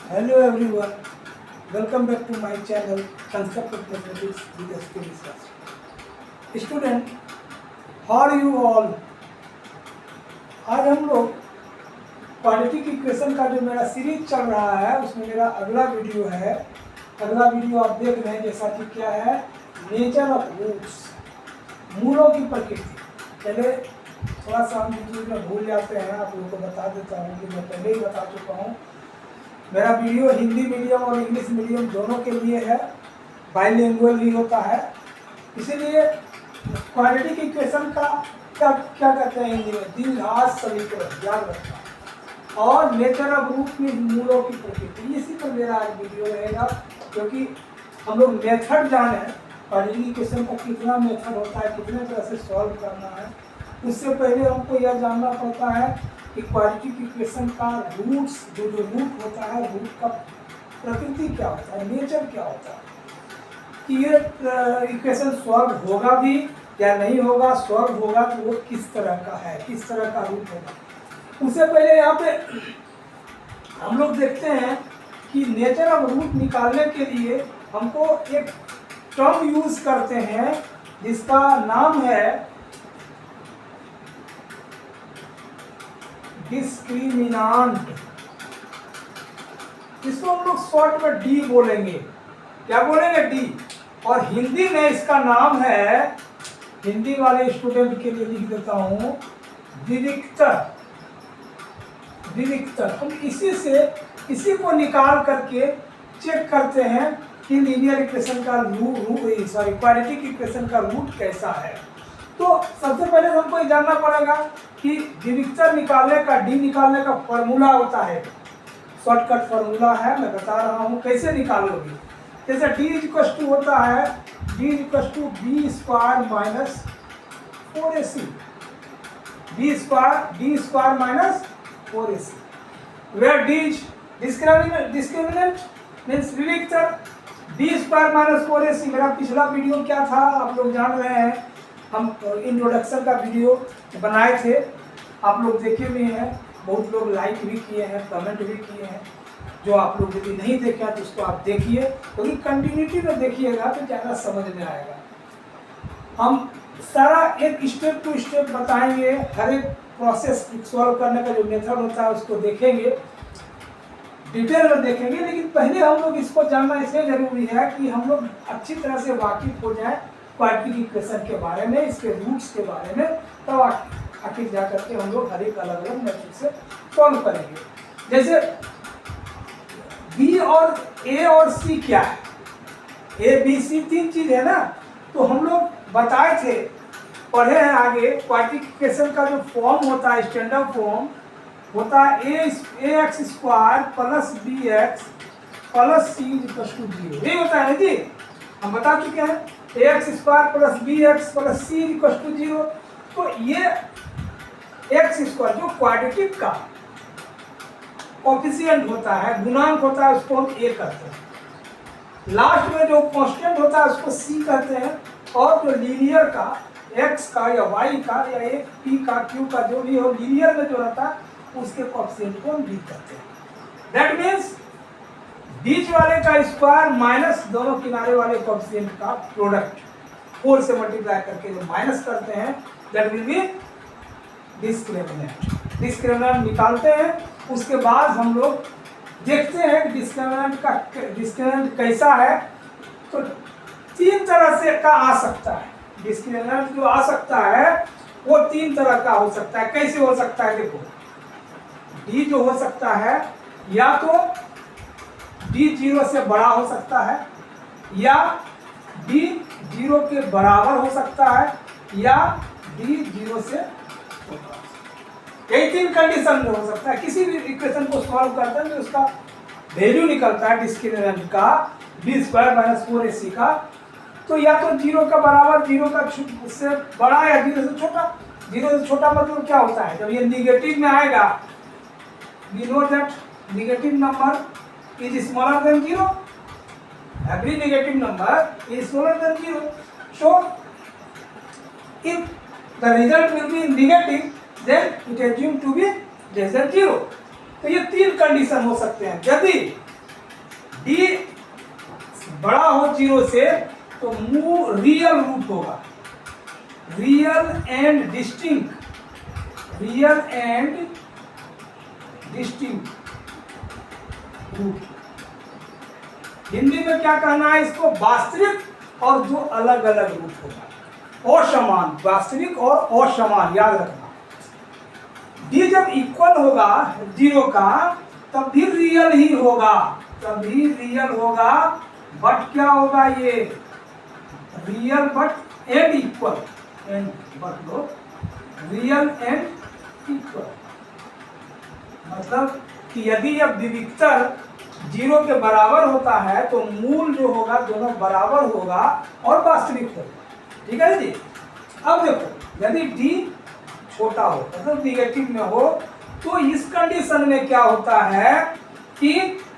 Hello everyone, welcome back to my channel Concept of Mathematics with SK Research. Student, how are you all? आज हम लोग quadratic equation का जो मेरा series चल रहा है उसमें मेरा अगला वीडियो है। अगला वीडियो आप देख रहे हैं जैसा कि क्या है, नेचर ऑफ रूट्स, मूलों की प्रकृति। पहले थोड़ा सा हम वीडियो में भूल जाते हैं, आप लोगों को बता देता हूँ कि मैं पहले ही बता चुका हूँ। मेरा वीडियो हिंदी मीडियम और इंग्लिश मीडियम दोनों के लिए है, बाइलिंगुअल भी होता है। इसीलिए क्वाड्रेटिक इक्वेशन का क्या कहते हैं हिंदी में, द्विघात समीकरण याद रखना, और नेचर ऑफ रूट में मूलों की प्रकृति, इसी पर मेरा आज वीडियो रहेगा। क्योंकि हम लोग मेथड जाने क्वाड्रेटिक इक्वेशन का कितना मेथड होता है, कितने तरह से सॉल्व करना है, उससे पहले हमको यह जानना पड़ता है कि क्वाड्रेटिक इक्वेशन का रूट्स जो रूट होता है, रूट का प्रकृति क्या होता है, नेचर क्या होता है, कि ये इक्वेशन सॉल्व होगा भी या नहीं होगा, सॉल्व होगा तो वो किस तरह का है, किस तरह का रूट होगा। उससे पहले यहाँ पे हम लोग देखते हैं कि नेचर ऑफ रूट निकालने के लिए हमको एक टर्म यूज करते हैं जिसका नाम है डिस्क्रिमिनांट। इसको हम लोग शॉर्ट में डी बोलेंगे। क्या बोलेंगे? डी। और हिंदी में इसका नाम है, हिंदी वाले स्टूडेंट के लिए लिख देता हूं, द्विविक्तर। द्विविक्तर हम इसी को निकाल करके चेक करते हैं कि लीनियर इक्वेशन का क्वाड्रेटिक इक्वेशन का रूट कैसा है। तो सबसे पहले हमको ये जानना पड़ेगा कि द्विविक्तर निकालने का, डी निकालने का फॉर्मूला होता है, शॉर्टकट फॉर्मूला है, मैं बता रहा हूँ कैसे निकालोगे। जैसे डी इक्वल टू होता है, D equal to B square minus 4ac, D square minus 4ac, where D is discriminant means द्विविक्तर। डी स्क्वायर माइनस 4ac मेरा पिछला वीडियो क्या था आप लोग जान रहे हैं, हम इंट्रोडक्शन का वीडियो बनाए थे, आप लोग देखे भी हैं, बहुत लोग लाइक भी किए हैं, कमेंट भी किए हैं। जो आप लोग यदि नहीं देखे तो उसको आप देखिए, क्योंकि कंटिन्यूटी में देखिएगा तो ज़्यादा समझ में आएगा। हम सारा एक स्टेप टू स्टेप बताएंगे, हर एक प्रोसेस सॉल्व करने का जो मेथड होता है उसको देखेंगे, डिटेल में देखेंगे। लेकिन पहले हम लोग इसको जानना इसलिए जरूरी है कि हम लोग अच्छी तरह से वाकिफ हो जाए क्वाड्रेटिक इक्वेशन के बारे में, इसके रूट्स के बारे में, तब आखिर जा करके हम लोग हर एक अलग अलग मेथड से सॉल्व करेंगे। जैसे बी और ए और सी क्या है, ए बी सी तीन चीज है ना, तो हम लोग बताए थे, पढ़े हैं आगे, क्वाड्रेटिक इक्वेशन का जो फॉर्म होता है, स्टैंडर्ड फॉर्म होता है a x square plus b x plus c equal to 0, यही होता है ना जी, हम बता चुके हैं, a x square plus b x plus c equal to 0। तो ये एक्स स्क्वायर जो क्वाड्रेटिक का कोफिशिएंट होता है, गुणांक होता है, उसको हम ए कहते हैं। लास्ट में जो कांस्टेंट होता है उसको सी कहते हैं, और जो लीनियर का एक्स का या वाई का या एक पी का क्यू का जो भी हो, लीनियर में जो रहता है उसके कोफिशिएंट को हम डी कहते हैं। दैट मीन्स बीच वाले का स्क्वायर माइनस दोनों किनारे वाले कोफिशिएंट का प्रोडक्ट 4 से मल्टीप्लाई करके जो माइनस करते हैं, that will be discriminant. Discriminant निकालते हैं, उसके बाद हम लोग देखते हैं कि डिस्क्रिमिनेंट कैसा है। तो तीन तरह से का आ सकता है, डिस्क्रिमिनेंट जो आ सकता है वो तीन तरह का हो सकता है। कैसे हो सकता है? देखो, डी जो हो सकता है, या तो डी 0 से बड़ा हो सकता है, या डी 0 के बराबर हो सकता है, या डी 0 से छोटा। यही तीन कंडीशन में हो सकता है। किसी भी इक्वेशन को सॉल्व करते हैं तो उसका वैल्यू निकलता है डिस्क्रिमिनेंट का, बी स्क्वायर माइनस 4ac का, तो या तो 0 का बराबर, 0 का से बड़ा, या 0 से छोटा। 0 से छोटा मतलब क्या होता है? जब ये निगेटिव में आएगा, we know that negative number is smaller than 0. Every negative number is smaller than 0. So, if the result will be negative, then it assumed to be less than 0. तो ये तीन कंडीशन हो सकते हैं। यदि डी बड़ा हो 0 से तो रियल रूट होगा, real and distinct, real and distinct root. Hindi में क्या कहना है इसको, वास्तविक और जो अलग अलग रूट होगा, असमान, वास्तविक और असमान, याद रखना। डी जब इक्वल होगा 0 का तब भी रियल ही होगा, तभी रियल होगा, बट क्या होगा ये real but and equal, and but low real and equal, मतलब कि यदि यह विविक्तर 0 के बराबर होता है तो मूल जो होगा दोनों बराबर होगा और वास्तविक होगा। ठीक है जी। अब देखो यदि डी छोटा हो मतलब निगेटिव में हो तो इस कंडीशन में क्या होता है कि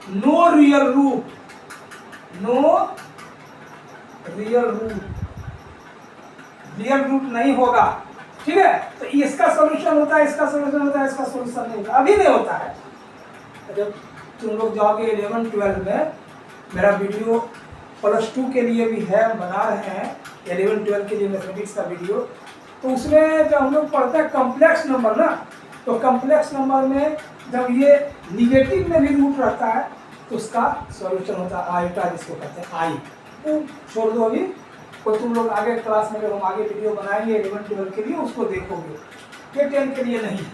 no real root, no real root, real root नहीं होगा। ठीक है, तो इसका सॉल्यूशन होता है, इसका सॉल्यूशन होता है, इसका सॉल्यूशन नहीं होता, अभी नहीं होता है। जब तुम लोग जाओगे 11-12 में, मेरा वीडियो +2 के लिए भी है, हम बना रहे हैं 11-12 के लिए मैथमेटिक्स का वीडियो, तो उसमें जब हम लोग पढ़ते हैं कॉम्प्लेक्स नंबर ना, तो कॉम्प्लेक्स नंबर में जब ये निगेटिव में भी रूट रहता है तो उसका सॉल्यूशन होता है आइटा, जिसको कहते हैं आई। तो छोड़ दो अभी, तो तुम लोग आगे क्लास में जब हम आगे वीडियो बनाएंगे 11-12 के लिए उसको देखोगे, ये 10 के लिए नहीं।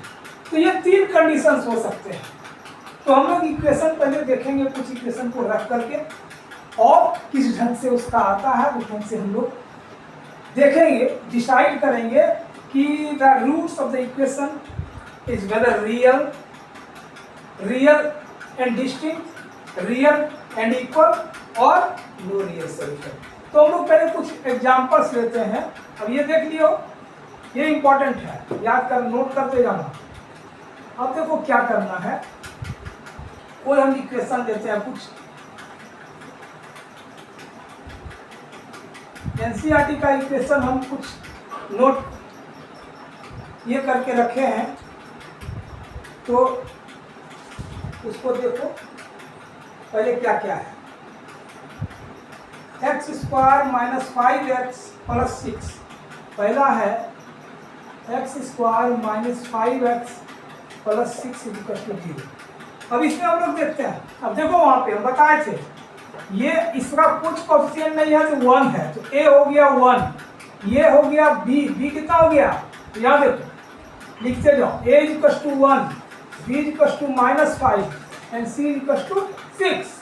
तो ये 3 कंडीशंस हो सकते हैं। तो हम लोग इक्वेशन पहले देखेंगे, कुछ इक्वेशन को रख करके, और किस ढंग से उसका आता है उस ढंग से हम लोग देखेंगे, डिसाइड करेंगे कि the roots of the equation is whether real, real and distinct, real and equal और नो रियल सॉल्यूशन। तो हम लोग पहले कुछ एग्जांपल्स लेते हैं। अब ये देख लियो, ये इंपॉर्टेंट है, याद कर, नोट करते जाना। अब देखो क्या करना है, कोई हम इक्वेशन लेते हैं, कुछ एनसीईआरटी का इक्वेशन हम कुछ नोट ये करके रखे हैं, तो उसको देखो पहले क्या क्या है। x² - 5x + 6, पहला है x² - 5x + 6 = 0। अब इसमें हम लोग देखते हैं, अब देखो वहां पे हम बताए थे ये इसका कुछ कोएफिशिएंट नहीं है तो 1 है, तो a हो गया 1, ये हो गया b कितना हो गया, तो याद रखो, लिखते जाओ, a = 1, b = -5 एंड c = 6।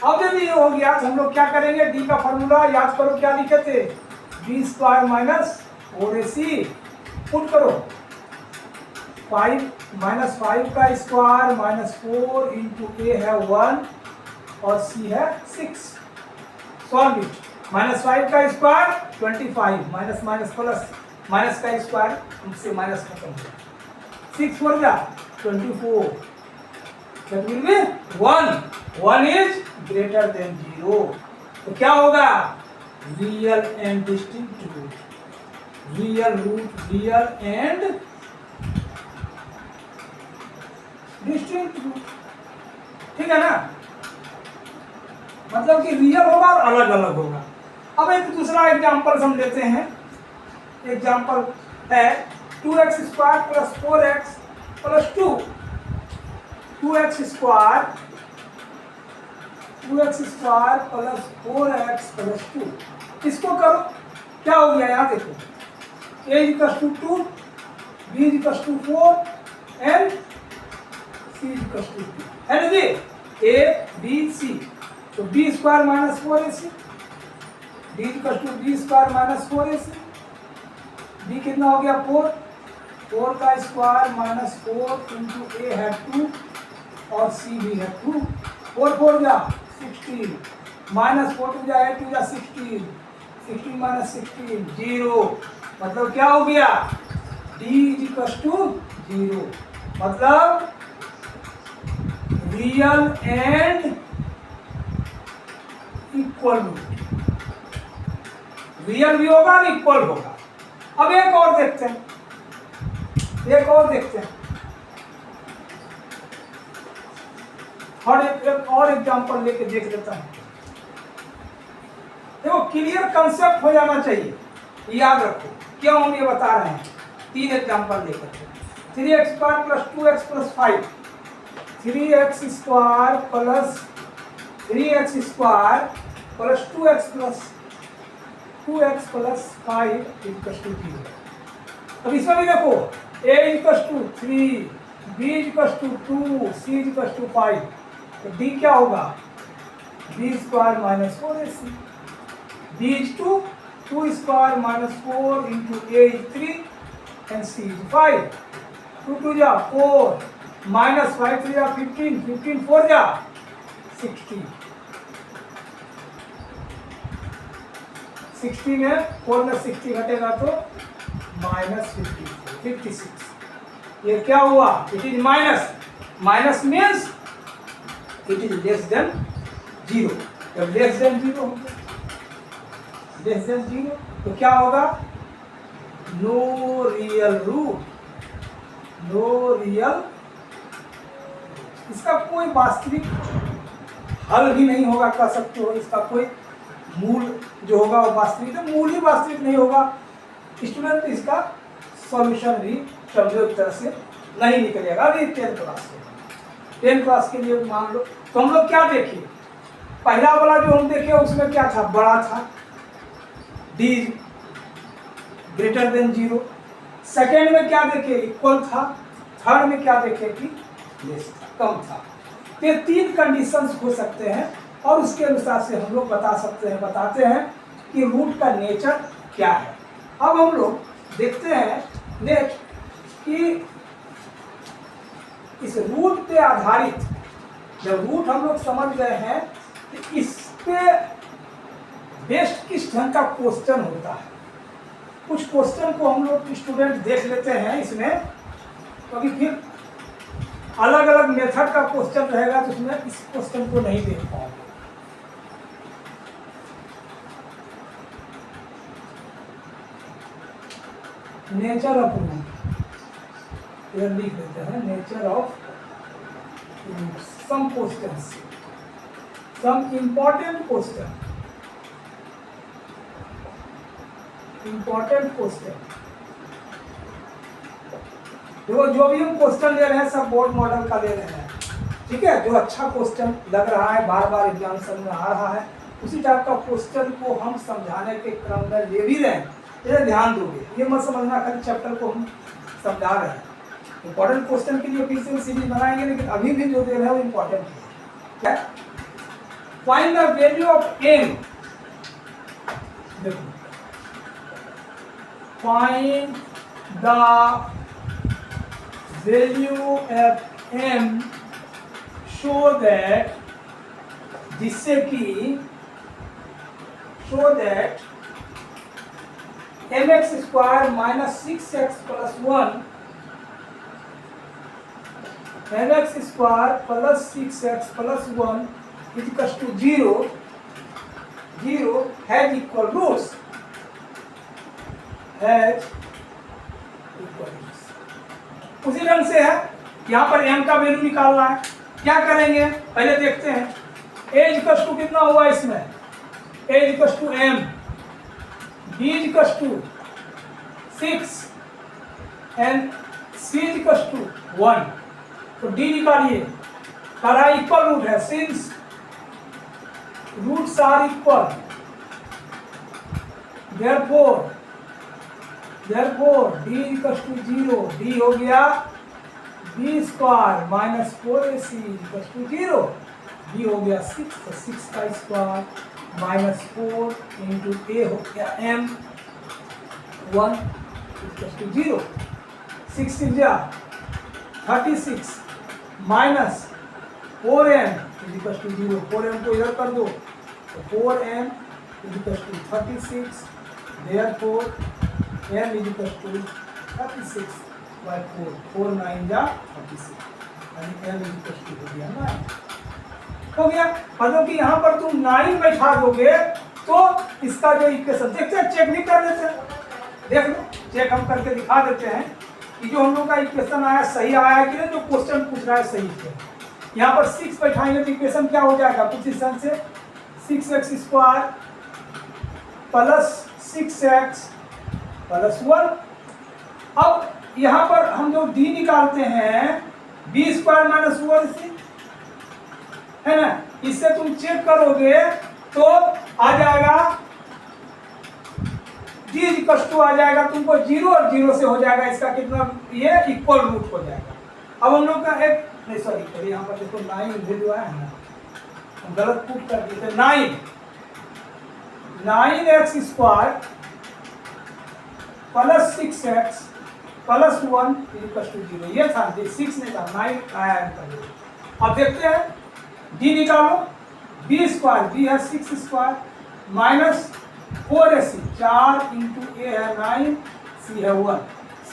अब यदि ये हो गया तो हम लोग क्या करेंगे, d का फॉर्मूला याद करो, क्या लिखे थे, b² - 4ac, पुट करो, 5 का स्क्वायर -4 इंटू a है 1 और c है 6, सॉल्व इट। -5 का स्क्वायर 25, माइनस प्लस, माइनस का स्क्वायर से माइनस खत्म हो गया, 6 हो गया 24, that will be 1 is greater than 0। तो क्या होगा, real and distinct root, real root, real and distinct root. ठीक है ना, मतलब कि रियल होगा और अलग अलग होगा। अब एक दूसरा एग्जांपल हम लेते हैं, एग्जांपल है 2x² + 4x + 2, 2x² + 4x + 2, इसको करो, क्या हो गया यहाँ देखो, a = 2, b = 4 एंड c = 2 है ना जी, a b c, तो b² - 4ac, d = b² - 4ac, b कितना हो गया 4 का स्क्वायर -4 इंटू a है 2 और c भी है 2, 4 जा 16, -4 2 जा 8 2 जा 16, 16 - 16 0, मतलब क्या हो गया, d = 0, मतलब real and equal root, real भी होगा और इक्वल होगा। अब एक और देखते हैं, एक और एग्जांपल लेके देख लेता हूँ। देखो क्लियर कंसेप्ट हो जाना चाहिए, याद रखो क्यों हम ये बता रहे हैं। 3 एग्जांपल लेकर 3x² + 2x + 5, 3x² + 3x² + 2x + 5 = 0। अब इसमें भी देखो a = 3, b = 2, c = 5, तो d क्या होगा, b² - 4ac, b is 2, 2² - 4 × a is 3 and c is 5, 2 2 जा 4 -5 3 जा 15, 15 4 जा 60, 60 में 4 में 60 घटेगा तो -56। ये क्या हुआ, it is minus, minus means it is less than 0। जब लेस देन 0 होगा, लेस देन 0 तो क्या होगा, no real root, no real, इसका कोई वास्तविक हल भी नहीं होगा, कह सकते हो। इसका कोई मूल जो होगा वो वास्तविक, तो मूल ही वास्तविक नहीं होगा स्टूडेंट, इसका सॉल्यूशन भी समझो एक तरह से नहीं निकलेगा। अभी 10th क्लास के, 10th क्लास के लिए मान लो तो हम लोग क्या देखे, पहला वाला जो हम देखे उसमें क्या था, बड़ा था, d > 0। सेकेंड में क्या देखे, इक्वल था। थर्ड में क्या देखे कि लेस था, कम था। तो ये 3 कंडीशंस हो सकते हैं और उसके अनुसार से हम लोग बताते हैं कि रूट का नेचर क्या है। अब हम लोग देखते हैं नेक्स्ट कि इस रूट पे आधारित, जब रूट हम लोग समझ गए हैं कि इस पे बेस्ट किस ढंग का क्वेश्चन होता है। कुछ क्वेश्चन को हम लोग स्टूडेंट देख लेते हैं इसमें, क्योंकि फिर अलग अलग मेथड का क्वेश्चन रहेगा तो उसमें इस क्वेश्चन को नहीं देख पाओगे। नेचर ऑफ रूट, इधर लिख देते हैं, nature of root. Some questions, some important question, important question. देखो जो भी हम क्वेश्चन ले रहे हैं सब बोर्ड मॉडल का ले रहे हैं, ठीक है। जो अच्छा क्वेश्चन लग रहा है, बार बार एग्जाम में आ रहा है, उसी टाइप का क्वेश्चन को हम समझाने के क्रम में ले भी रहे हैं। ये ध्यान दोगे, ये मत समझना खाली चैप्टर को हम समझा रहे हैं। इंपॉर्टेंट क्वेश्चन के लिए फिर से सीरीज बनाएंगे, लेकिन अभी भी जो दे रहे हैं वो इम्पोर्टेंट है। Find the value of m, देखो find the value of m show that, जिससे कि show that mx² - 6x + 1, mx² + 6x + 1 = 0, 0 has equal roots, has equal roots। उसी ढंग से है, यहाँ पर m का वैल्यू निकालना है। क्या करेंगे, पहले देखते हैं a = कितना हुआ इसमें, a = m, b = 6 and c = 1, तो d निकालिए। करा इक्वल रूट है, since roots are equal, therefore d = 0, d हो गया b² - 4ac = 0, b हो गया 6, तो 6 का स्क्वायर -4 × a हो गया m 1 = 0, 6 × 36 माइनस 4m = 0, 4m को इधर कर दो तो 4m = 36, therefore m = 36/4, 4 9 जा 36, यानी m = हो गया 9, हो गया। मतलब कि यहाँ पर तुम 9 बैठा दोगे तो इसका जो इक्वेशन, देखते हैं चेक भी कर लेते हैं, देख लो चेक हम करके दिखा देते हैं कि जो हम लोग का इक्वेशन आया सही आया है कि नहीं, जो क्वेश्चन पूछ रहा है सही है। यहाँ पर 6 बैठाएंगे तो इक्वेशन क्या हो जाएगा पोजीशन से 6x² प्लस 6x प्लस 1। अब यहाँ पर हम लोग d निकालते हैं b² माइनस 1c, है ना। इससे तुम चेक करोगे तो आ जाएगा d इक्वल आ जाएगा तुमको 0 और 0 से हो जाएगा इसका कितना, ये इक्वल रूट हो जाएगा। अब हम लोग का एक नहीं सॉरी यहाँ पर देखो 9 वैल्यू आया है ना, हम गलत पुट कर दिए थे। 9x² plus 6x plus 1 equal to 0, ये था 6 नहीं था 9 आया है। अब देखते हैं d निकालो, b² b है 6² माइनस 4ac 4 इंटू a है 9 c है 1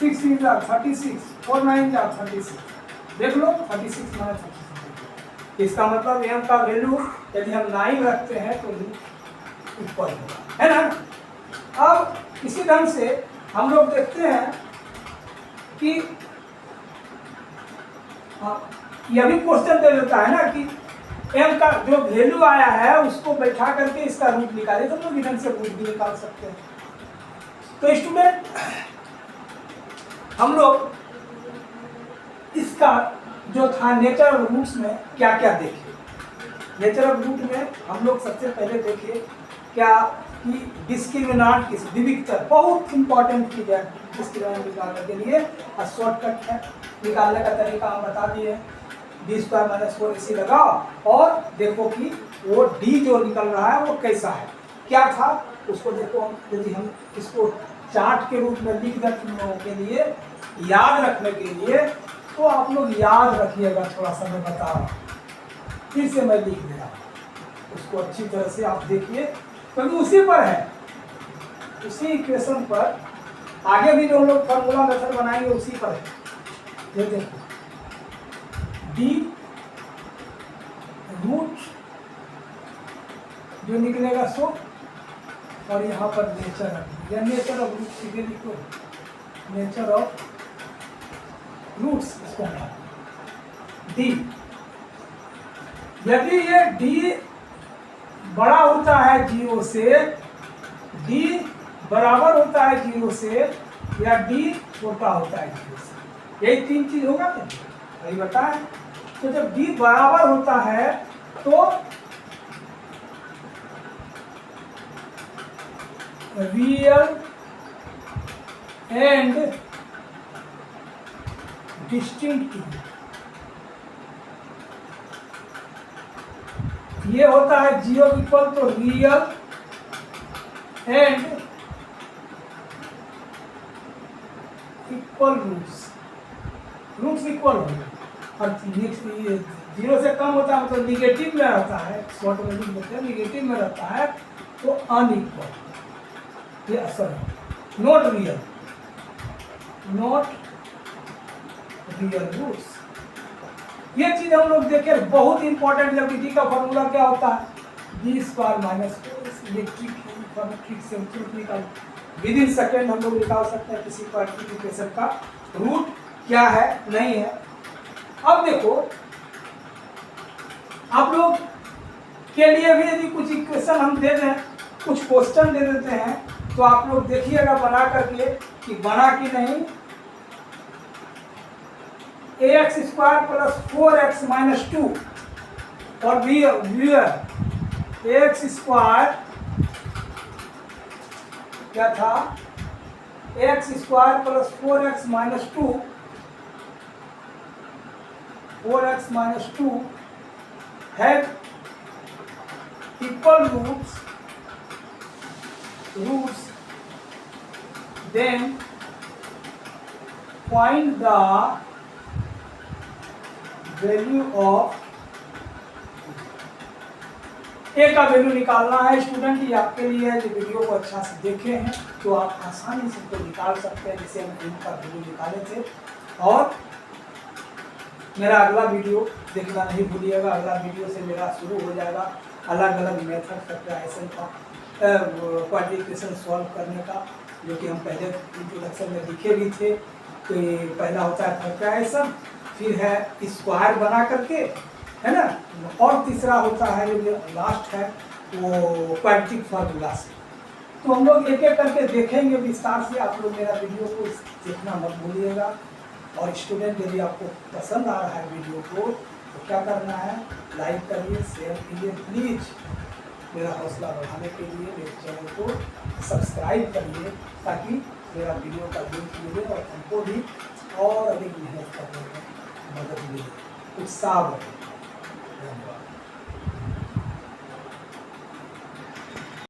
6 इन 36 4 9 36, देख लो 36 माइनस 36। इसका मतलब m का वैल्यू यदि हम 9 रखते हैं तो ऊपर होगा, है ना। अब इसी ढंग से हम लोग देखते हैं कि यह भी क्वेश्चन दे देता है ना कि m का जो वैल्यू आया है उसको बैठा करके इसका रूट निकाले, तो लोग इधर से रूट भी निकाल सकते हैं। तो स्टूडेंट हम लोग इसका जो था नेचर ऑफ रूट्स में क्या क्या देखे। नेचर ऑफ रूट में हम लोग सबसे पहले देखे क्या कि डिस्क्रिमिनांट किस विविक्तर बहुत इंपॉर्टेंट चीज है डिस्क्रिमिनांट निकालने के लिए, और शॉर्टकट है निकालने का तरीका हम बता दिए। b² माइनस 4ac लगाओ और देखो कि वो d जो निकल रहा है वो कैसा है, क्या था उसको देखो। यदि हम इसको चार्ट के रूप में लिख दें तुम लोगों के लिए याद रखने के लिए, तो आप लोग याद रखिएगा, थोड़ा सा मैं बता रहा हूँ, फिर से मैं लिख दे रहा हूँ, उसको अच्छी तरह से आप देखिए क्योंकि उसी पर है, उसी इक्वेशन पर आगे भी जो हम लोग फॉर्मूला मेथड बनाएंगे उसी पर है। ये देखो d रूट जो निकलेगा सो, और यहाँ पर नेचर या नेचर ऑफ रूट सीधे लिखो, नेचर ऑफ रूट्स इसको d। यदि ये d बड़ा होता है 0 से, d बराबर होता है 0 से, या d छोटा होता है 0 से, यही तीन चीज होगा ना, वही बताएं। तो जब d बराबर होता है तो रियल एंड डिस्टिंक्ट, ये होता है 0 इक्वल तो real and equal roots equal होगा, और 0 से कम होता है मतलब निगेटिव में रहता है, शॉर्ट में लिख देते हैं निगेटिव में रहता है तो अनइक्वल, ये असर है। नॉट रियल रूट्स, ये चीज हम लोग देखे बहुत इंपॉर्टेंट। जब डी का फॉर्मूला क्या होता है b² माइनस इलेक्ट्रिक से निकाल विद इन सेकेंड हम लोग निकाल सकते हैं किसी पर्टिकुलर इक्वेशन का रूट क्या है नहीं है। अब देखो आप लोग के लिए भी यदि कुछ इक्वेशन हम दे दें, कुछ क्वेश्चन दे देते हैं, तो आप लोग देखिएगा बना करके कि बना कि नहीं। ax² प्लस 4x माइनस 2 और ax² क्या था, ax² plus 4x minus 2 have equal roots, then find the value of a का वैल्यू निकालना है स्टूडेंट। ये आपके लिए है, जो वीडियो को अच्छा से देखे हैं तो आप आसानी से इसको निकाल सकते हैं, जैसे हम इनका वैल्यू निकाले थे। और मेरा अगला वीडियो देखना नहीं भूलिएगा, अगला वीडियो से मेरा शुरू हो जाएगा अलग अलग मेथड फैक्टराइजेशन का, क्वाड्रेटिक इक्वेशन सॉल्व करने का, जो कि हम पहले इंट्रोडक्शन में लिखे भी थे। तो ये पहला होता है फैक्टराइजेशन, फिर है स्क्वायर बना करके, है ना। और तीसरा होता है जो लास्ट है वो क्वाड्रेटिक फार्मूला से। तो हम लोग एक एक करके देखेंगे विस्तार से। आप लोग मेरा वीडियो को देखना मत भूलिएगा। और स्टूडेंट यदि आपको पसंद आ रहा है वीडियो को तो क्या करना है, लाइक करिए, शेयर कीजिए प्लीज़। मेरा हौसला बढ़ाने के लिए मेरे चैनल को सब्सक्राइब करिए ताकि मेरा वीडियो का लिंक मिले और हमको भी और अधिक मेहनत करने में मदद मिले, उत्साह बढ़े। धन्यवाद।